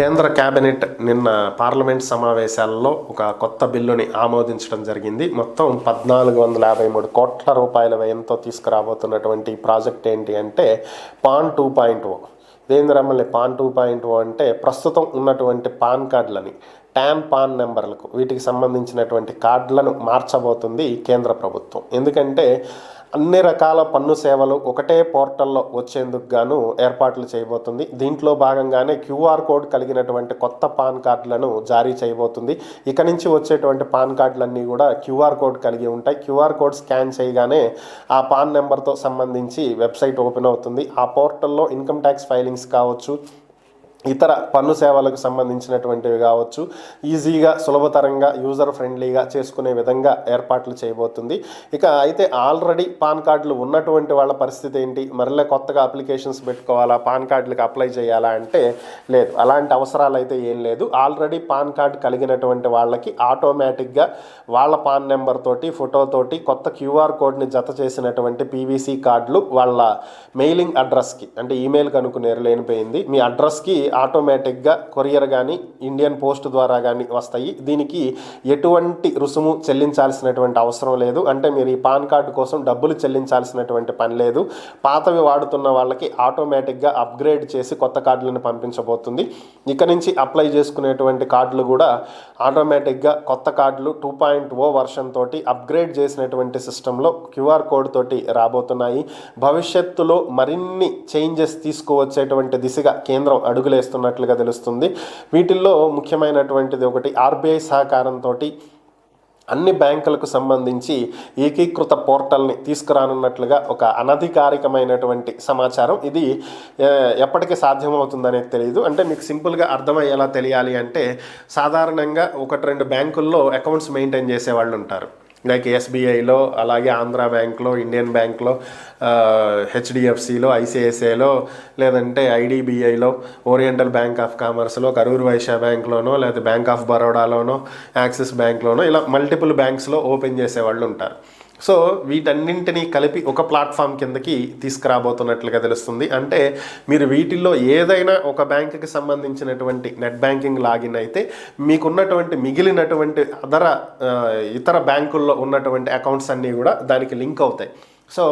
కేంద్ర కేబినెట్ నిన్న పార్లమెంట్ సమావేశాల్లో ఒక కొత్త బిల్లుని ఆమోదించడం జరిగింది. మొత్తం 1453 కోట్ల రూపాయల వ్యయంతో తీసుకురాబోతున్నటువంటి ప్రాజెక్ట్ ఏంటి అంటే పాన్ 2.0. ఇదేంద్రమ్మల్ని పాన్ 2.0 అంటే ప్రస్తుతం ఉన్నటువంటి పాన్ కార్డులని పాన్ నెంబర్లకు వీటికి సంబంధించినటువంటి కార్డులను మార్చబోతుంది కేంద్ర ప్రభుత్వం. ఎందుకంటే అన్ని రకాల పన్ను సేవలు ఒకటే పోర్టల్లో వచ్చేందుకు గాను ఏర్పాట్లు చేయబోతుంది. దీంట్లో భాగంగానే క్యూఆర్ కోడ్ కలిగినటువంటి కొత్త పాన్ కార్డులను జారీ చేయబోతుంది. ఇక నుంచి వచ్చేటువంటి పాన్ కార్డులన్నీ కూడా క్యూఆర్ కోడ్ కలిగి ఉంటాయి. క్యూఆర్ కోడ్ స్కాన్ చేయగానే ఆ పాన్ నెంబర్తో సంబంధించి వెబ్సైట్ ఓపెన్ అవుతుంది. ఆ పోర్టల్లో ఇన్కమ్ ట్యాక్స్ ఫైలింగ్స్ కావచ్చు, ఇతర పన్ను సేవలకు సంబంధించినటువంటివి కావచ్చు, ఈజీగా సులభతరంగా యూజర్ ఫ్రెండ్లీగా చేసుకునే విధంగా ఏర్పాట్లు చేయబోతుంది. ఇక అయితే ఆల్రెడీ పాన్ కార్డులు ఉన్నటువంటి వాళ్ళ పరిస్థితి ఏంటి, మరలా కొత్తగా అప్లికేషన్స్ పెట్టుకోవాలా, పాన్ కార్డులకు అప్లై చేయాలా అంటే లేదు, అలాంటి అవసరాలు అయితే ఏం లేదు. ఆల్రెడీ పాన్ కార్డు కలిగినటువంటి వాళ్ళకి ఆటోమేటిక్గా వాళ్ళ పాన్ నెంబర్ తోటి ఫోటోతోటి కొత్త క్యూఆర్ కోడ్ని జత చేసినటువంటి పీవీసీ కార్డులు వాళ్ళ మెయిలింగ్ అడ్రస్కి అంటే ఈమెయిల్కి అనుకునేరు లేనిపోయింది మీ అడ్రస్కి ఆటోమేటిక్గా కొరియర్ కానీ ఇండియన్ పోస్ట్ ద్వారా కానీ వస్తాయి. దీనికి ఎటువంటి రుసుము చెల్లించాల్సినటువంటి అవసరం లేదు. అంటే మీరు ఈ పాన్ కార్డు కోసం డబ్బులు చెల్లించాల్సినటువంటి పని లేదు. పాతవి వాడుతున్న వాళ్ళకి ఆటోమేటిక్గా అప్గ్రేడ్ చేసి కొత్త కార్డులను పంపించబోతుంది. ఇక నుంచి అప్లై చేసుకునేటువంటి కార్డులు కూడా ఆటోమేటిక్గా కొత్త కార్డులు 2.0 వర్షన్ తోటి అప్గ్రేడ్ చేసినటువంటి సిస్టంలో క్యూఆర్ కోడ్ తోటి రాబోతున్నాయి. భవిష్యత్తులో మరిన్ని చేంజెస్ తీసుకువచ్చేటువంటి దిశగా కేంద్రం అడుగులేస్తున్నట్లుగా తెలుస్తుంది. వీటిల్లో ముఖ్యమైనటువంటిది ఒకటి, ఆర్బీఐ సహకారంతో అన్ని బ్యాంకులకు సంబంధించి ఏకీకృత పోర్టల్ని తీసుకురానున్నట్లుగా ఒక అనధికారికమైనటువంటి సమాచారం. ఇది ఎప్పటికీ సాధ్యమవుతుందనేది తెలియదు. అంటే మీకు సింపుల్గా అర్థమయ్యేలా తెలియాలి అంటే సాధారణంగా 1-2 బ్యాంకుల్లో అకౌంట్స్ మెయింటైన్ చేసే వాళ్ళు ఉంటారు. లైక్ ఎస్బీఐలో, అలాగే ఆంధ్రా బ్యాంక్లో, ఇండియన్ బ్యాంక్లో, హెచ్డిఎఫ్సిలో, ఐసిఐసిఐలో, లేదంటే ఐడిబిఐలో, ఓరియంటల్ బ్యాంక్ ఆఫ్ కామర్స్లో, కరూర్ వైశ్య బ్యాంక్లోనో, లేదా బ్యాంక్ ఆఫ్ బరోడాలోనో, యాక్సిస్ బ్యాంక్లోనో ఇలా మల్టిపుల్ బ్యాంక్స్లో ఓపెన్ చేసేవాళ్ళు ఉంటారు. సో వీటన్నింటినీ కలిపి ఒక ప్లాట్ఫామ్ కిందకి తీసుకురాబోతున్నట్లుగా తెలుస్తుంది. అంటే మీరు వీటిల్లో ఏదైనా ఒక బ్యాంకుకి సంబంధించినటువంటి నెట్ బ్యాంకింగ్ లాగిన్ అయితే మీకున్నటువంటి మిగిలినటువంటి ఇతర బ్యాంకుల్లో ఉన్నటువంటి అకౌంట్స్ అన్నీ కూడా దానికి లింక్ అవుతాయి. సో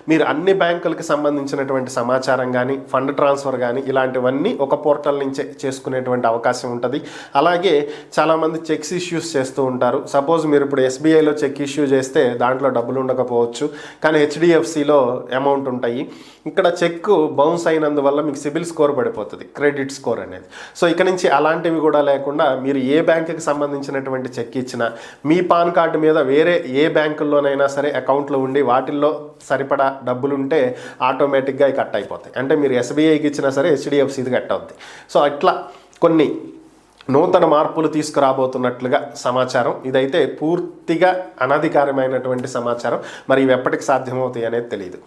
మీరు అన్ని బ్యాంకులకు సంబంధించినటువంటి సమాచారం కానీ, ఫండ్ ట్రాన్స్ఫర్ కానీ ఇలాంటివన్నీ ఒక పోర్టల్ నుంచే చేసుకునేటువంటి అవకాశం ఉంటుంది. అలాగే చాలామంది చెక్స్ ఇష్యూస్ చేస్తూ ఉంటారు. సపోజ్ మీరు ఇప్పుడు ఎస్బీఐలో చెక్ ఇష్యూ చేస్తే దాంట్లో డబ్బులు ఉండకపోవచ్చు, కానీ హెచ్డిఎఫ్సిలో అమౌంట్ ఉంటాయి. ఇక్కడ చెక్ బౌన్స్ అయినందువల్ల మీకు సిబిల్ స్కోర్ పడిపోతుంది, క్రెడిట్ స్కోర్ అనేది. సో ఇక నుంచి అలాంటివి కూడా లేకుండా మీరు ఏ బ్యాంకుకి సంబంధించినటువంటి చెక్ ఇచ్చినా మీ పాన్ కార్డు మీద వేరే ఏ బ్యాంకుల్లోనైనా సరే అకౌంట్లో ఉండి వాటిల్లో సరిపడా డబ్బులుంటే ఆటోమేటిక్గా కట్ అయిపోతాయి. అంటే మీరు ఎస్బీఐకి ఇచ్చినా సరే హెచ్డిఎఫ్సిది కట్ అవుద్ది. సో అట్లా కొన్ని నూతన మార్పులు తీసుకురాబోతున్నట్లుగా సమాచారం. ఇదైతే పూర్తిగా అనధికారమైనటువంటి సమాచారం. మరి ఇవి ఎప్పటికి సాధ్యమవుతాయి అనేది తెలియదు.